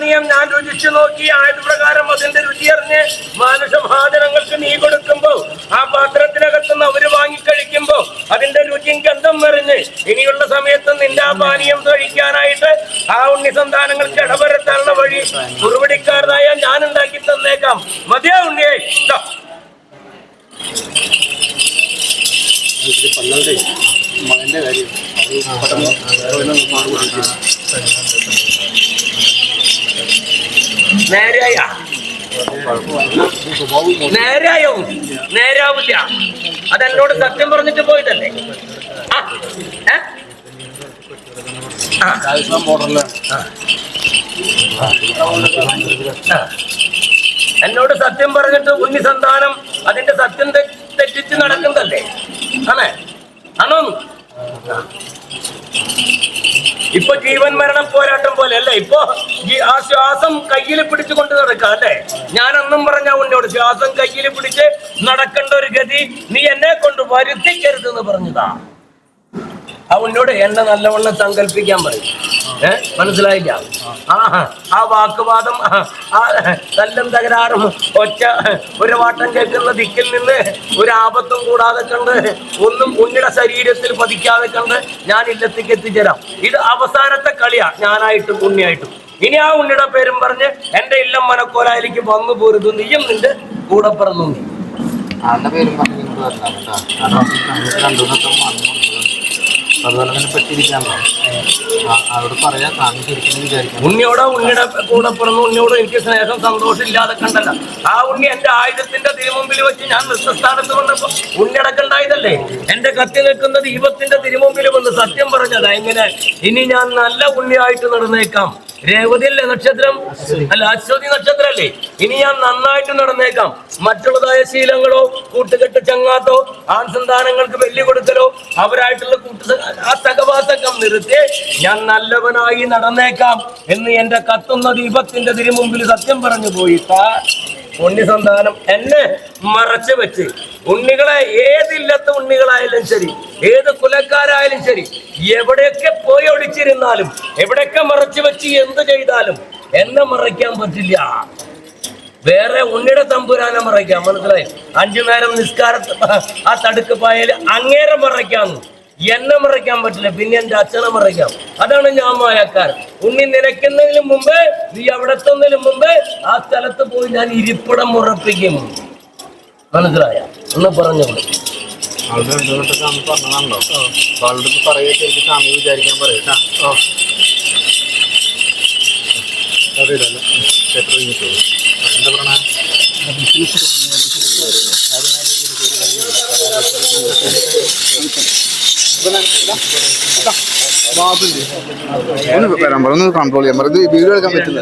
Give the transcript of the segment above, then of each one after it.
പാനീയം ഞാൻ രുചിച്ചു നോക്കി, ആയതുപ്രകാരം അതിന്റെ രുചിയറിഞ്ഞ് മാനുഷഭാജനങ്ങൾക്ക് നീ കൊടുക്കുമ്പോ ആ പാത്രത്തിനകത്തുനിന്ന് അവര് വാങ്ങിക്കഴിക്കുമ്പോ അതിന്റെ രുചിയും ഗന്ധം മറിഞ്ഞ് ഇനിയുള്ള സമയത്ത് നിന്റെ ആ പാനീയം കഴിക്കാനായിട്ട് ആ ഉണ്ണി സന്താനങ്ങൾക്ക് ഇടവരുത്താനുള്ള വഴി കുറുവടിക്കാരനായ ഞാൻ ഉണ്ടാക്കി തന്നേക്കാം. മതിയാ ഉണ്ണിയെ? നേരാവില്ല. അതെന്നോട് സത്യം പറഞ്ഞിട്ട് പോയതല്ലേ? എന്നോട് സത്യം പറഞ്ഞിട്ട് ഉണ്ണി സന്താനം അതിന്റെ സത്യം തെറ്റിച്ച് നടക്കുന്നതല്ലേ? ആണോ? ഇപ്പൊ ജീവൻ മരണം പോരാട്ടം പോലെ അല്ലേ? ഇപ്പൊ ആ ശ്വാസം കയ്യിൽ പിടിച്ചുകൊണ്ട് നടക്കാം അല്ലേ? ഞാനൊന്നും പറഞ്ഞ ഉന്നോട് ശ്വാസം കയ്യിൽ പിടിച്ച് നടക്കേണ്ട ഒരു ഗതി നീ എന്നെ കൊണ്ട് വരുത്തിക്കരുതെന്ന് പറഞ്ഞതാ. ആ ഉന്നോട് എന്നെ നല്ലവണ്ണം സങ്കല്പിക്കാൻ പറയും. മനസ്സിലായില്ല? ആ വാക്കുവാദം, ആ തല്ലും തകരാറും ഒറ്റ ഒരു വാട്ടം കേൾക്കുന്ന ദിക്കിൽ നിന്ന് ഒരു ആപത്തും കൂടാതെ കണ്ട് ഒന്നും ഉണ്ണിയുടെ ശരീരത്തിൽ പതിക്കാതെ കണ്ട് ഞാൻ ഇല്ലത്തേക്ക് എത്തിച്ചേരാം. ഇത് അവസാനത്തെ കളിയാ, ഞാനായിട്ടും ഉണ്ണിയായിട്ടും. ഇനി ആ ഉണ്ണിയുടെ പേരും പറഞ്ഞ് എന്റെ ഇല്ലം മനക്കോലായിലേക്ക് വന്നു പോരുത്. നീയും നിന്റെ കൂടെ പിറന്നു. നീ ഉണ്ണിയോടോ ഉണ്ണിയുടെ കൂടെ പിറന്നു ഉണ്ണിയോട് എനിക്ക് സ്നേഹം സന്തോഷം ഇല്ലാതെ കണ്ടല്ല. ആ ഉണ്ണി എന്റെ ആയുധത്തിന്റെ തിരുമുമ്പിൽ വെച്ച് ഞാൻ നൃത്തസ്ഥാനത്ത് കൊണ്ടപ്പോ ഉണ്ണിയടക്കണ്ടായതല്ലേ? എന്റെ കത്തി നിൽക്കുന്ന ദീപത്തിന്റെ തിരുമുമ്പിൽ വന്ന് സത്യം പറഞ്ഞതാ. എങ്ങനെ ഇനി ഞാൻ നല്ല ഉണ്ണിയായിട്ട് നടന്നേക്കാം. രേവതിയല്ലേ നക്ഷത്രം? അല്ല, അശ്വതി നക്ഷത്രല്ലേ? ഇനി ഞാൻ നന്നായിട്ട് നടന്നേക്കാം. മറ്റുള്ളതായ ശീലങ്ങളോ കൂട്ടുകെട്ട് ചങ്ങാത്തോ ആൺ സന്താനങ്ങൾക്ക് വെല്ലു കൊടുക്കലോ അവരായിട്ടുള്ള ആ സഹവാസക്കം നിർത്തി ഞാൻ നല്ലവനായി നടന്നേക്കാം എന്ന് എന്റെ കത്തുന്ന ദീപത്തിന്റെ തിരുമുമ്പിൽ സത്യം പറഞ്ഞു പോയിട്ടാ ഉണ്ണി സന്താനം എന്നെ മറച്ചു വെച്ച് ഉണ്ണികളെ ഏതില്ലത്തെ ഉണ്ണികളായാലും ശരി, ഏത് കുലക്കാരായാലും ശരി, എവിടെയൊക്കെ പോയി ഒളിച്ചിരുന്നാലും എവിടെയൊക്കെ മറച്ചു വെച്ച് എന്ത് ചെയ്താലും എന്നെ മറയ്ക്കാൻ പറ്റില്ല. വേറെ ഉണ്ണിയുടെ തമ്പുരാനെ മറയ്ക്കാം. മനസ്സിലായി? 5 നേരം നിസ്കാരത്ത് ആ തടുക്ക് പായല് അങ്ങേരെ മറയ്ക്കാന്ന്, എന്നെ മറയ്ക്കാൻ പറ്റില്ല. പിന്നെ എന്റെ അച്ഛനെ മറയ്ക്കാം. അതാണ് ഞാൻ മായക്കാരൻ. ഉണ്ണി നിലയ്ക്കുന്നതിന് മുമ്പ്, നീ അവിടെ എത്തുന്നതിന് മുമ്പ് ആ സ്ഥലത്ത് പോയി ഞാൻ ഇരിപ്പിടം ഉറപ്പിക്കും. മനസ്സിലായ? ഒന്ന് പറഞ്ഞോളൂ. പറഞ്ഞതാണല്ലോ പറയ ശരിക്കും സ്വാമി വിചാരിക്കാൻ പറയട്ടാ. എന്താ പറയണ? കൺട്രോൾ ചെയ്യാൻ പറയും. വീഡിയോ എടുക്കാൻ പറ്റില്ല.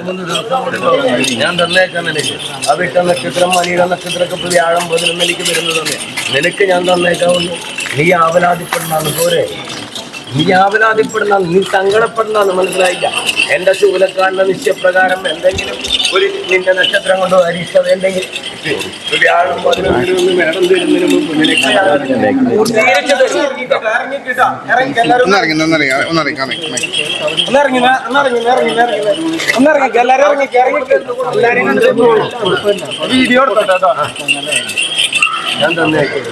ഞാൻ തന്നേക്കാൻ നിനക്ക് ആ വിട്ട നക്ഷത്രം മണിയുടെ നക്ഷത്രമൊക്കെ വ്യാഴം 11 വരുന്നത് നിനക്ക് ഞാൻ തന്നേക്കാവുന്നു. നീ ആവലാതിപ്പെടുന്നാണ് പോരെ? നീ ആവലാതിപ്പെടുന്ന, നീ സങ്കടപ്പെടുന്നാന്ന് മനസ്സിലായില്ല. എന്റെ ശൂലക്കാരന്റെ നിശ്ചയപ്രകാരം എന്തെങ്കിലും ഒരു നിന്റെ നക്ഷത്രം കൊണ്ടോ അരിഷ്ടത എന്തെങ്കിലും വ്യാഴം 11 വേണം തരുന്നതിന് മുമ്പ് നിനക്ക് ഞാൻ തന്നേക്കും.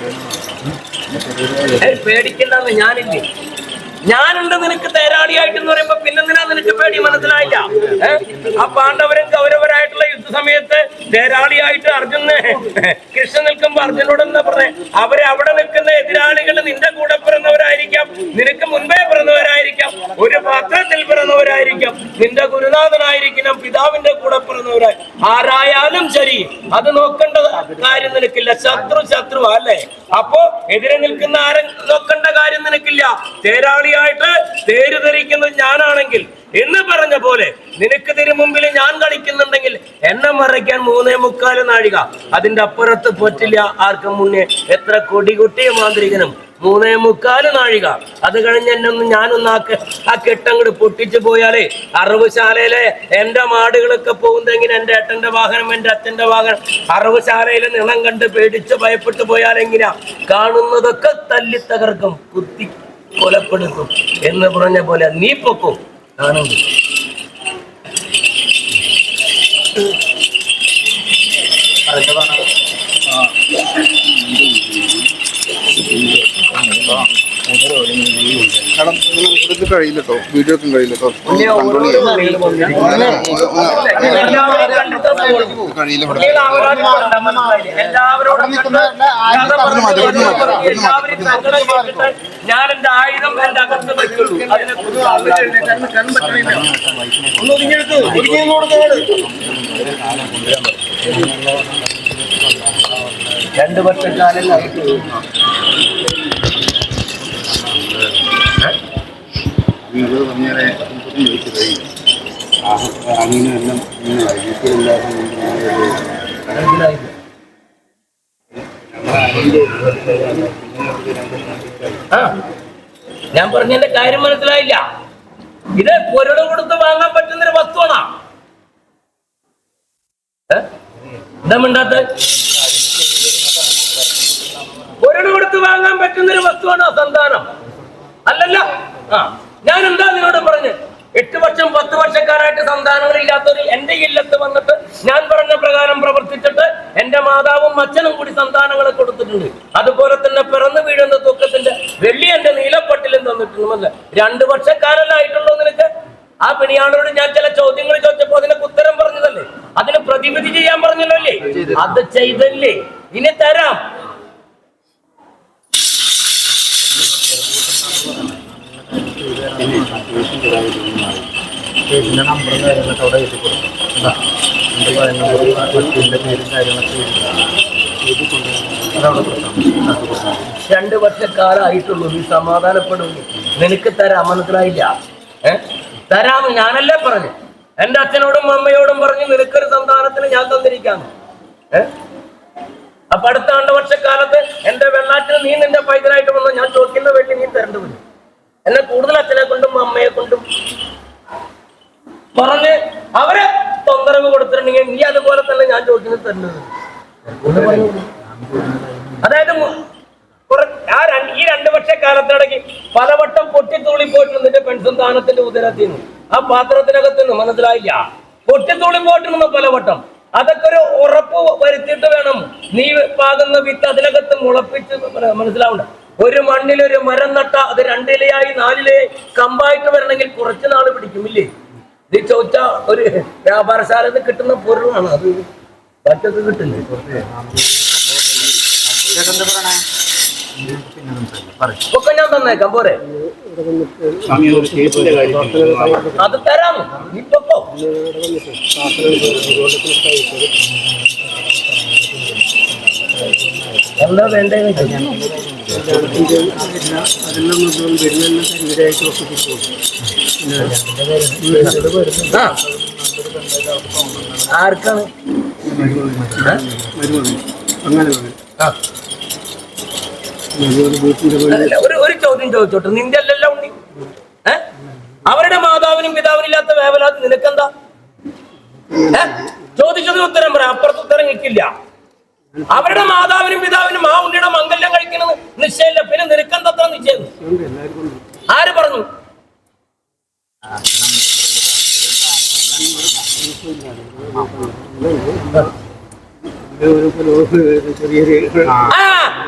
പേടിക്കണ്ടെന്ന് ഞാനില്ലേ? ഞാനുണ്ട് നിനക്ക് തേരാളിയായിട്ടെന്ന് പറയുമ്പോ പിന്നെന്തിനാ നിനക്ക് പേടി? മനസ്സിലായില്ല? ആ പാണ്ഡവരും കൗരവരായിട്ടുള്ള യുദ്ധസമയത്ത് തേരാളിയായിട്ട് അർജുനെ കൃഷ്ണൻ നിൽക്കുമ്പോ അർജുനോട് എന്താ പറഞ്ഞേ? അവരെ അവിടെ നിൽക്കുന്ന എതിരാളികൾ നിന്റെ കൂടെ പിറന്നവരായിരിക്കാം, നിനക്ക് മുൻപേ പിറന്നവരായിരിക്കാം, ഒരു പാത്രത്തിൽ പിറന്നവരായിരിക്കാം, നിന്റെ ഗുരുനാഥനായിരിക്കണം, പിതാവിന്റെ കൂടെ പിറന്നവരായി ആരായാലും ശരി, അത് നോക്കേണ്ട കാര്യം നിനക്കില്ല. ശത്രു അല്ലേ? അപ്പോ എതിരെ നിൽക്കുന്ന ആരും നോക്കേണ്ട കാര്യം നിനക്കില്ല. തേരാളിയായിട്ട് തേര് ധരിക്കുന്നത് ഞാനാണെങ്കിൽ എന്ന് പറഞ്ഞ പോലെ നിനക്ക് തിരുമുമ്പിൽ ഞാൻ കളിക്കുന്നുണ്ടെങ്കിൽ എന്നെ മറയ്ക്കാൻ 3.25 നാഴിക, അതിന്റെ അപ്പുറത്ത് പറ്റില്ല ആർക്കും. മുന്നേ എത്ര കൊടികുട്ടിയ മാന്ത്രികനും 3.25 നാഴിക. അത് കഴിഞ്ഞ് ഞാനൊന്ന് ആ കെട്ടങ്ങോട്ട് പൊട്ടിച്ചു പോയാലേ അറവുശാലയിലെ എന്റെ മാടുകളൊക്കെ പോകുന്നെങ്കിൽ എന്റെ ഏട്ടന്റെ വാഹനം, എന്റെ അച്ഛന്റെ വാഹനം അറവുശാലയിലെ നിണം കണ്ട് പേടിച്ച് ഭയപ്പെട്ടു പോയാലെങ്ങനെയാ? കാണുന്നതൊക്കെ തല്ലി തകർക്കും, കുത്തി കൊലപ്പെടുത്തും എന്ന് പറഞ്ഞ പോലെ നീ പൊക്കും. മേഡം ഇത് കഴിയില്ല കേട്ടോ, വീഡിയോ ഒക്കെ കഴിയില്ല കേട്ടോ, കൺട്രോൾ ചെയ്യാം. കഴിയില്ല ഞാൻ എന്റെ ആയുധം എന്റെ അകത്ത് വെക്കുള്ളൂ. അതിനെ രണ്ട് വർഷക്കാലല്ലായിട്ട് വീഡിയോ പറഞ്ഞാൽ അങ്ങനെയെല്ലാം ഞാൻ പറഞ്ഞതിന്റെ കാര്യം മനസ്സിലായില്ല. ഇത് പൊരുട് കൊടുത്ത് വാങ്ങാൻ പറ്റുന്നൊരു വസ്തുവാണോ? എന്താ മിണ്ടാത്ത? പൊരുട് കൊടുത്ത് വാങ്ങാൻ പറ്റുന്നൊരു വസ്തുവാണോ സന്താനം? അല്ലല്ല. ഞാൻ എന്താ നിന്നോട് പറഞ്ഞ് 8 വർഷം 10 വർഷക്കാരായിട്ട് സന്താനങ്ങളില്ലാത്തൊരു എന്റെ ഇല്ലത്ത് വന്നിട്ട് ഞാൻ പറഞ്ഞ പ്രകാരം പ്രവർത്തിച്ചിട്ട് എന്റെ മാതാവും അച്ഛനും കൂടി സന്താനങ്ങളെ കൊടുത്തിട്ടുണ്ട്. അതുപോലെ തന്നെ പിറന്നു വീഴുന്ന തൂക്കത്തിന്റെ വെള്ളി എന്റെ നീലപ്പട്ടിലും തന്നിട്ടുണ്ട്. 2 വർഷക്കാരല്ലായിട്ടുള്ളൂ നിനക്ക്. ആ പിണിയാളോട് ഞാൻ ചില ചോദ്യങ്ങൾ ചോദിച്ചപ്പോ അതിനൊക്കെ ഉത്തരം പറഞ്ഞതല്ലേ, അതിന് പ്രതിവിധി ചെയ്യാൻ പറഞ്ഞല്ലോ അല്ലേ, അത് ചെയ്തല്ലേ, ഇനി തരാം. നമ്പറും കാര്യങ്ങളൊക്കെ അവിടെ എഴുതി കൊടുക്കും. 2 വർഷക്കാരായിട്ടുള്ളൂ. നീ സമാധാനപ്പെടുന്നു. നിനക്ക് തരാം, മനസ്സിലായില്ല? തരാന്ന് ഞാനല്ലേ പറഞ്ഞു. എന്റെ അച്ഛനോടും അമ്മയോടും പറഞ്ഞു നിനക്കൊരു സന്താനത്തിന് ഞാൻ തന്നിരിക്കാന്ന്. അപ്പൊ അടുത്ത 2 വർഷക്കാലത്ത് എന്റെ വെള്ളാറ്റിന് നീ നിന്റെ പൈതലായിട്ട് വന്നു. ഞാൻ ചോദിക്കുന്ന വെള്ളി നീ തരേണ്ടി വരും. എന്നെ കൂടുതൽ അച്ഛനെ കൊണ്ടും അമ്മയെ കൊണ്ടും പറഞ്ഞ് അവരെ തൊന്തരവ് കൊടുത്തിട്ടുണ്ടെങ്കിൽ നീ അതുപോലെ തന്നെ ഞാൻ ചോദിക്കുന്നത് തരുന്നത്. അതായത് ഈ 2 വർഷക്കാലത്തിടയ്ക്ക് പലവട്ടം പൊട്ടിത്തൂളി പോയിട്ടുണ്ട് നിന്റെ പെൺസന്താനത്തിന്റെ ഉദരത്തിന്ന്, ആ പാത്രത്തിനകത്ത് നിന്ന്. മനസ്സിലായില്ല? പൊട്ടിത്തൂളി പോയിട്ടുണ്ട് പലവട്ടം. അതൊക്കെ ഒരു ഉറപ്പ് വരുത്തിയിട്ട് വേണം നീ പാകുന്ന വിത്ത് അതിനകത്ത് മുളപ്പിച്ച്. മനസ്സിലാവണ്ട? ഒരു മണ്ണിൽ ഒരു മരം നട്ട അത് 2 ഇലയായി 4 ഇലയായി കമ്പായിട്ട് വരണമെങ്കിൽ കുറച്ച് നാൾ പിടിക്കുമില്ലേ? ഇത് ചോദിച്ച ഒരു വ്യാപാരശാലയിൽ കിട്ടുന്ന പൊരുളാണ് അത്. മറ്റൊക്കെ കിട്ടില്ലേ? ഒക്കെ ഞാൻ തന്നേക്കാം, പോരെ? അത് തരാം. ഇപ്പൊ എന്താ വേണ്ടേ? ആർക്കാണ്? ഒരു ചോദ്യം ചോദിച്ചോട്ടെ, നിന്റെ അല്ലല്ലോ ഉണ്ണി. അവരുടെ മാതാവിനും പിതാവിനും ഇല്ലാത്ത വേവലാതി നിനക്കെന്താ? ചോദിച്ചതിന് ഉത്തരം പറയാം, അപ്പുറത്ത് ഉത്തരം കിട്ടില്ല. അവരുടെ മാതാവിനും പിതാവിനും ആ ഉണ്ണിയുടെ മംഗല്യം കഴിക്കുന്നത് നിശ്ചയമില്ല, പിന്നെ നിനക്കെന്തത്ര നിശ്ചയം? ആര് പറഞ്ഞു?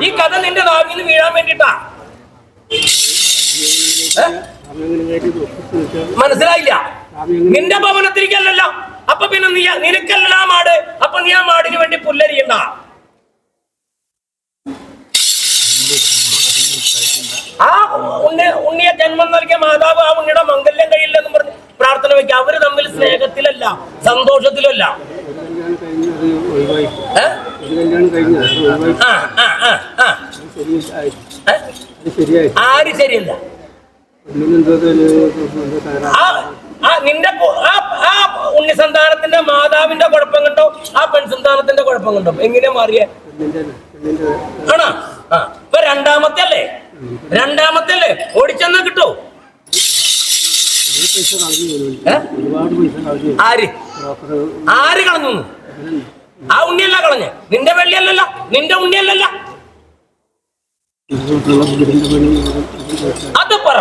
ഈ കഥ നിന്റെ നാവിൽ നിന്ന് വീഴാൻ വേണ്ടിട്ടാ. മനസ്സിലായില്ല? നിന്റെ ഭവനത്തിരിക്കല്ലല്ലോ. അപ്പൊ പിന്നെ നിനക്കല്ല ആ മാട്. അപ്പൊ നീ ആ മാടിന് വേണ്ടി പുല്ലരിയണ്ട. ആ ഉണ്ണിയെ ജന്മം നൽകിയ മാതാവ് ആ ഉണ്ണിയുടെ മംഗല്യം കഴിയില്ലെന്നും പറഞ്ഞ് പ്രാർത്ഥന വെക്കുക. അവര് തമ്മിൽ സ്നേഹത്തിലല്ല, സന്തോഷത്തിലല്ല. ആര് ശരിയല്ല? നിന്റെ ആ ഉണ്ണി സന്താനത്തിന്റെ മാതാവിന്റെ കുഴപ്പം കണ്ടോ, ആ പെൺസന്താനത്തിന്റെ കുഴപ്പം കണ്ടോ? എങ്ങനെ മാറിയ ആണോ? ഇപ്പൊ രണ്ടാമത്തെ അല്ലേ ഓടിച്ചെന്നാ കിട്ടോ? ആര് കളഞ്ഞു? ആ ഉണ്ണിയല്ല കളഞ്ഞ്. നിന്റെ വെള്ളിയല്ലല്ല, നിന്റെ ഉണ്ണിയല്ലല്ല. അത് പറ,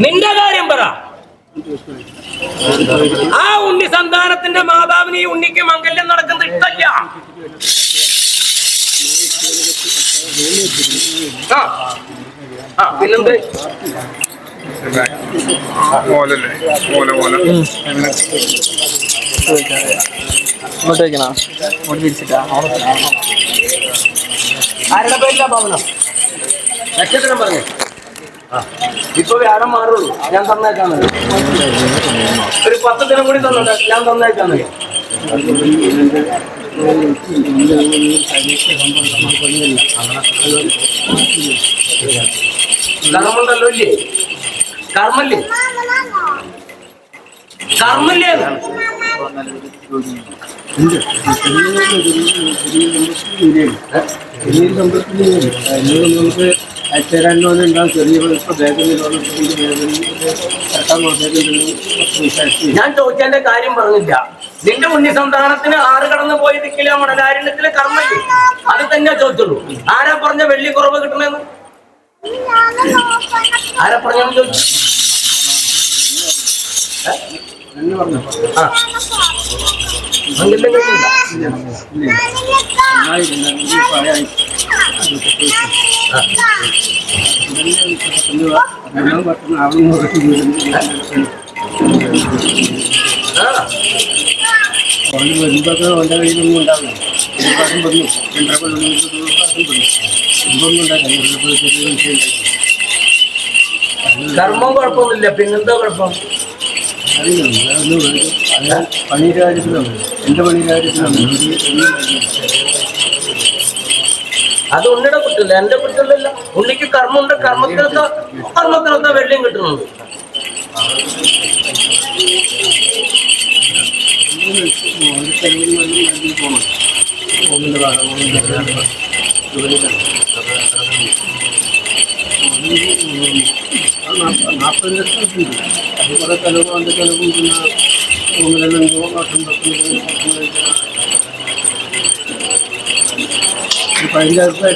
നിന്റെ കാര്യം പറ. ആ ഉണ്ണി സന്താനത്തിന്റെ മാതാവിന് ഈ ഉണ്ണിക്ക് മംഗല്യം നടക്കുന്നത് ഇഷ്ടല്ല. പിന്നെന്ത് ആരുടെ പേരില്ല ഭവനം നക്ഷത്രം പറഞ്ഞു. ഇപ്പൊ വ്യാഴം മാറുള്ളൂ. ഞാൻ തന്നേക്കാന്ന് ഒരു 10 ദിനം കൂടി തന്നോട്ടെ. ഞാൻ തന്നേക്കാന്ന് കർമ്മണ്ടല്ലോ ഇല്ലേ? കർമ്മല്ലേ? കർമ്മല്ലേ? ഞാൻ ചോദിച്ചതിന്റെ കാര്യം പറഞ്ഞില്ല. നിന്റെ ഉണ്ണി സന്താനത്തിന് 6 കടന്നു പോയി ദിക്കില്ല മണലാരണ്യത്തിലെ കർമ്മല്ലേ? അത് തന്നെ ചോദിച്ചുള്ളൂ. ആരാ പറഞ്ഞ വെള്ളി കുറവ് കിട്ടണെന്ന്? ആരാ പറഞ്ഞാന്ന് ചോദിച്ചു. വരുമ്പോ അവന്റെ കയ്യിലൊന്നും ഉണ്ടാവില്ല. കർമ്മം കുഴപ്പമൊന്നുമില്ല. പിന്നെന്താ കുഴപ്പം? പണിയുടെ കാര്യത്തിലാണ്. എന്റെ പണിയുടെ കാര്യത്തിലാണ്. അത് ഉണ്ണിയുടെ കുറ്റമില്ല, എന്റെ കുറ്റമില്ല. ഉണ്ണിക്ക് കർമ്മമുണ്ട്. കർമ്മത്തിനൊത്ത വെള്ളിയും കിട്ടുന്നുണ്ട്. നാൽപ്പത് ലക്ഷം അത് കുറെ ചെലവ് അതിന്റെ ചെലവും പിന്നെ 1-2 വർഷം 15,000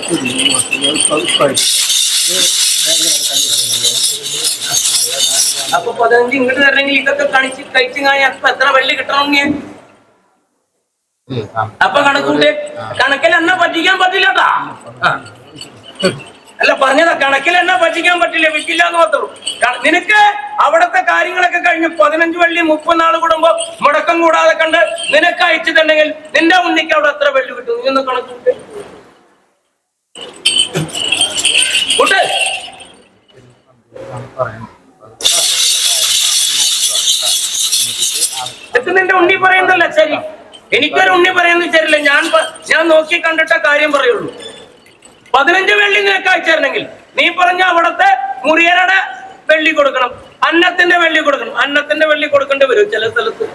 അപ്പൊ 15 ഇങ്ങോട്ട് തരണമെങ്കിൽ ഇതൊക്കെ കഴിച്ചു കഴിഞ്ഞാൽ അപ്പൊ എത്ര വെള്ളി കിട്ടണം? അപ്പൊ കണക്കൂട്ട് കണക്കിൽ എന്നെ പറ്റിക്കാൻ പറ്റില്ലട്ടാ. അല്ല പറഞ്ഞതാ, കണക്കിൽ എന്നെ പറ്റിക്കാൻ പറ്റില്ല, വിൽക്കില്ല എന്ന് മാത്രം. നിനക്ക് അവിടത്തെ കാര്യങ്ങളൊക്കെ കഴിഞ്ഞ് 15 വെള്ളി 30 നാൾ കൂടുമ്പോ മുടക്കം കൂടാതെ കണ്ട് നിനക്ക് അയച്ചിട്ടുണ്ടെങ്കിൽ നിന്റെ ഉണ്ണിക്ക് അവിടെ എത്ര വെള്ളി കിട്ടും? നീ ഒന്ന് കണക്കൂട്ട് കൂട്ട്. ഇത് നിന്റെ ഉണ്ണി പറയുന്നല്ല ശരി. എനിക്കൊരു ഉണ്ണി പറയുന്നത് ശരിയല്ല. ഞാൻ നോക്കി കണ്ടിട്ട കാര്യം പറയുള്ളൂ. 15 വെള്ളി നിനക്ക് അയച്ചിരുന്നെങ്കിൽ നീ പറഞ്ഞ അവിടത്തെ മുറിയരുടെ വെള്ളി കൊടുക്കണം, അന്നത്തിന്റെ വെള്ളി കൊടുക്കണം. അന്നത്തിന്റെ വെള്ളി കൊടുക്കേണ്ടി വരും, ചില സ്ഥലത്ത്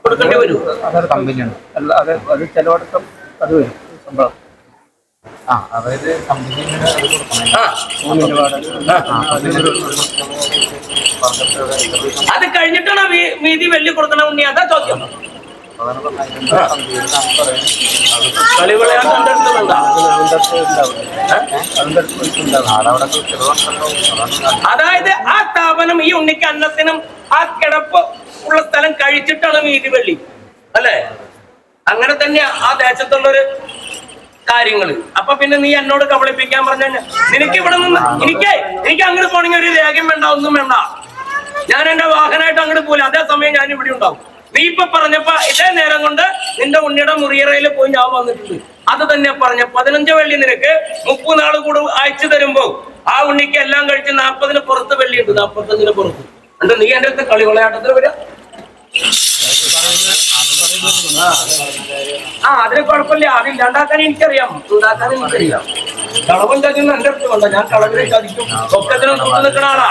കൊടുക്കേണ്ടി വരും. അതൊരു കമ്പനിയാണ്. അല്ല അത് ചിലവടക്കം അത് വരും സംഭവം. അതായത് അത് കഴിഞ്ഞിട്ടാണ് വീതി വെള്ളി കൊടുക്കണ ഉണ്ണി. അതാ ചോദ്യം. കളിവിളയാൻ അതായത് ആ സ്ഥാപനം ഈ ഉണ്ണിക്ക് അന്നത്തിനും ആ കിടപ്പ് ഉള്ള സ്ഥലം കഴിച്ചിട്ടാണ് വീതി വെള്ളി അല്ലേ? അങ്ങനെ തന്നെയാ ആ ദേശത്തുള്ളൊരു കാര്യങ്ങള്. അപ്പൊ പിന്നെ നീ എന്നോട് കബളിപ്പിക്കാൻ പറഞ്ഞു കഴിഞ്ഞാൽ നിനക്ക് ഇവിടെ നിന്ന് എനിക്ക് അങ്ങോട്ട് പോണെങ്കിൽ ഒരു രേഖയും വേണ്ട, ഒന്നും വേണ്ട. ഞാൻ എന്റെ വാഹനമായിട്ട് അങ്ങോട്ട് പോലും അതേസമയം ഞാൻ ഇവിടെ ഉണ്ടാവും. നീ ഇപ്പൊ പറഞ്ഞപ്പോ ഇതേ നേരം കൊണ്ട് നിന്റെ ഉണ്ണിയുടെ മുറിയറയിൽ പോയി ഞാൻ വന്നിട്ടുണ്ട്. അത് തന്നെ പറഞ്ഞ 15 വെള്ളി നിനക്ക് 30 നാൾ കൂടെ അയച്ചു തരുമ്പോ ആ ഉണ്ണിക്ക് എല്ലാം കഴിച്ച് 40-ന് പുറത്ത് വെള്ളിയുണ്ട്, 45-ന് പുറത്ത്. എന്നിട്ട് നീ എന്റെ അടുത്ത് കളി വിളയാട്ടത്തിൽ വരാ. അതിന് കുഴപ്പമില്ല. അതില്ലാണ്ടാക്കാൻ എനിക്കറിയാം, ഉണ്ടാക്കാൻ എനിക്കറിയാം. കളവൻ ചതിന്ന് എന്റെ അടുത്ത് വേണ്ട. ഞാൻ കളവിനെ ചതിക്കും, ഒക്കത്തിനും തൊട്ട് നിൽക്കണ ആളാ.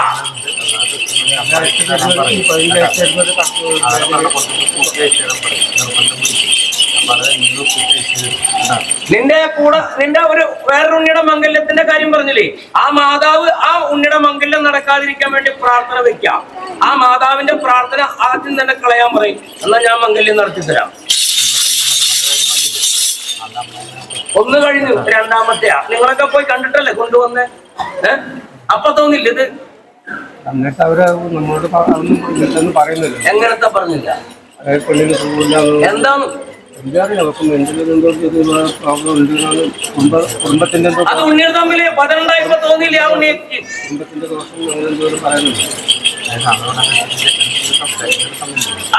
നിന്റെ ഒരു വേറൊരു ഉണ്ണിയുടെ മംഗല്യത്തിന്റെ കാര്യം പറഞ്ഞില്ലേ? ആ മാതാവ് ആ ഉണ്ണിയുടെ മംഗല്യം നടക്കാതിരിക്കാൻ വേണ്ടി പ്രാർത്ഥന വെക്കാം. ആ മാതാവിന്റെ പ്രാർത്ഥന ആദ്യം തന്നെ കളയാൻ പറയും. എന്നാൽ ഞാൻ മംഗല്യം നടത്തി തരാം. ഒന്ന് കഴിഞ്ഞു, രണ്ടാമത്തെയാ. നിങ്ങളൊക്കെ പോയി കണ്ടിട്ടല്ലേ കൊണ്ടുവന്നേ? അപ്പൊ തോന്നില്ല ഇത് എന്നിട്ട് അവര് നമ്മളോട് അതൊന്നും ഇല്ലെന്ന് പറയുന്നില്ല. എങ്ങനത്തെ പറഞ്ഞില്ല? അതായത് പെണ്ണിന് സുഖമില്ല എന്താണ് എന്താ അറിയാം. അവർക്ക് മെന്റലിൽ എന്തോ പ്രോബ്ലം ഉണ്ടെന്നാണ് കുടുംബത്തിന്റെ എന്തോ അത് ഉണ്ണിയുടെ തമ്മില് പതനുണ്ടായപ്പോ തോന്നിയില്ല ആ ഉണ്ണിക്ക്? കുടുംബത്തിന്റെ ദോഷം അങ്ങനെ എന്തോ പറയുന്നുണ്ട്.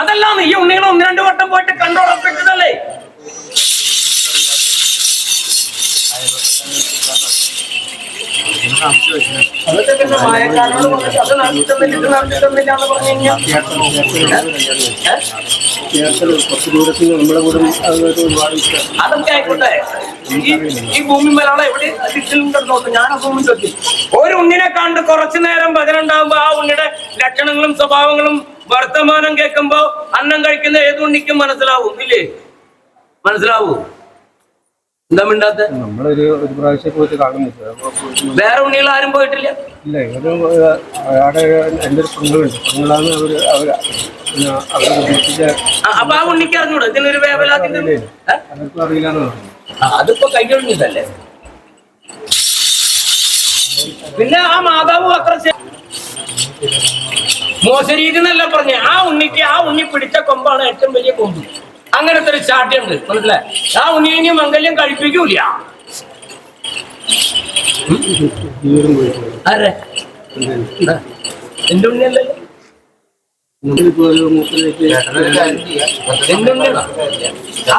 അതല്ലാന്ന് ഈ ഉണ്ണികളെ 1-2 വട്ടം പോയിട്ട് കണ്ടുറപ്പിച്ചതല്ലേ? അതൊക്കെ പിന്നെ മായക്കാരോട് പറഞ്ഞിട്ട് അത് നടത്തിത്തന്നില്ല ഇത് നടത്തിത്തന്നില്ല എന്ന് പറഞ്ഞു കഴിഞ്ഞാൽ കുറച്ച് ദൂരത്തിൽ നമ്മളെ കൂടെ ഒരുപാട് അതൊക്കെ ആയിക്കോട്ടെ. ഈ ഭൂമി മേലാളെ എവിടെ ചുറ്റിലുണ്ടോ? ഞാൻ ആ ഭൂമി ചോദിച്ചു. ഒരു ഉണ്ണിനെ കണ്ട് കുറച്ചു നേരം ഭജന ഉണ്ടാകുമ്പോ ആ ഉണ്ണിയുടെ ലക്ഷണങ്ങളും സ്വഭാവങ്ങളും വർത്തമാനം കേൾക്കുമ്പോ അന്നം കഴിക്കുന്ന ഏത് ഉണ്ണിക്കും മനസ്സിലാവും ഇല്ലേ? മനസ്സിലാവൂ? എന്താ മിണ്ടാത്ത? നമ്മളൊരു പ്രാവശ്യം പോയിട്ട് കാണുന്നില്ല. വേറെ ഉണ്ണികൾ ആരും പോയിട്ടില്ല? ഇല്ല, ഇവര് അവിടെ എൻ്റെ ഒരു പെങ്ങളുണ്ട്. പെങ്ങളാണ് അപ്പൊ ആ ഉണ്ണിക്ക് അറിഞ്ഞൂടെ ഇതിനൊരു വേവലാതിന്റെ? അവർക്കും അറിയില്ലാന്ന് പറഞ്ഞു. അതിപ്പോ കൈയൊഴിഞ്ഞതല്ലേ. പിന്നെ ആ മാതാവ് അത്ര മോശരീതി എന്നല്ല പറഞ്ഞേ. ആ ഉണ്ണി പിടിച്ച കൊമ്പാണ് ഏറ്റവും വലിയ കൊമ്പ്. അങ്ങനത്തെ ഒരു ചാട്ടിയുണ്ട്, മനസ്സിലായി? ആ ഉണ്ണിയെ മംഗല്യം കഴിപ്പിക്കൂല. ആരെ? എന്റെ ഉണ്ണിയല്ലല്ലോ. ആ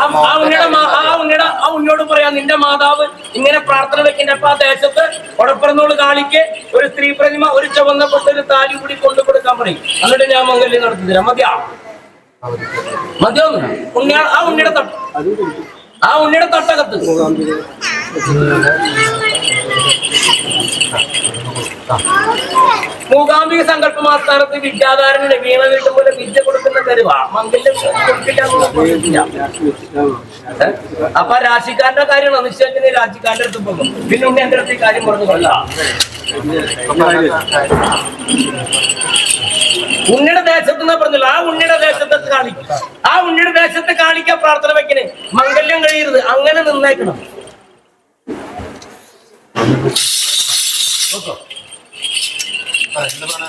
ഉണ്ണിയോട് പറയാം, നിന്റെ മാതാവ് ഇങ്ങനെ പ്രാർത്ഥന വെക്കുന്നപ്പോ ആ ദേശത്ത് കൊടപ്പറന്നോട് കാളിക്ക് ഒരു സ്ത്രീ പ്രതിമ, ഒരു ചുവന്നപ്പെട്ട ഒരു താലി കൂടി കൊണ്ടുകൊടുക്കാൻ പറയും. എന്നിട്ട് ഞാൻ മംഗല്യം നടത്തി തരാം. മതിയാവുന്നു. ആ ഉണ്ണിയുടെ തട്ടകത്ത് മൂകാംബിക സങ്കല്പമാസ്ഥാനത്ത് വിദ്യാധാരന് വീണ വീട്ടും പോലെ വിദ്യ കൊടുക്കുന്ന തരുവാ. മംഗല്യം കൊടുക്കില്ല. അപ്പൊ രാശിക്കാരന്റെ കാര്യമാണ് നിശ്ചയത്തിന് രാശിക്കാരന്റെ അടുത്ത് പോകും. പിന്നെ ഉണ്ണി എന്റെ അടുത്ത് ഈ കാര്യം പറഞ്ഞു കൊള്ള. ഉണ്ണിയുടെ ദേശത്ത് എന്നാ പറഞ്ഞല്ലോ. ആ ഉണ്ണിയുടെ ദേശത്ത് കാണിക്കും. ആ ഉണ്ണിയുടെ ദേശത്ത് കാണിക്കാൻ പ്രാർത്ഥന വെക്കണേ. മംഗല്യം കഴിയരുത്. അങ്ങനെ നിന്നേക്കണം. എന്താ പറഞ്ഞ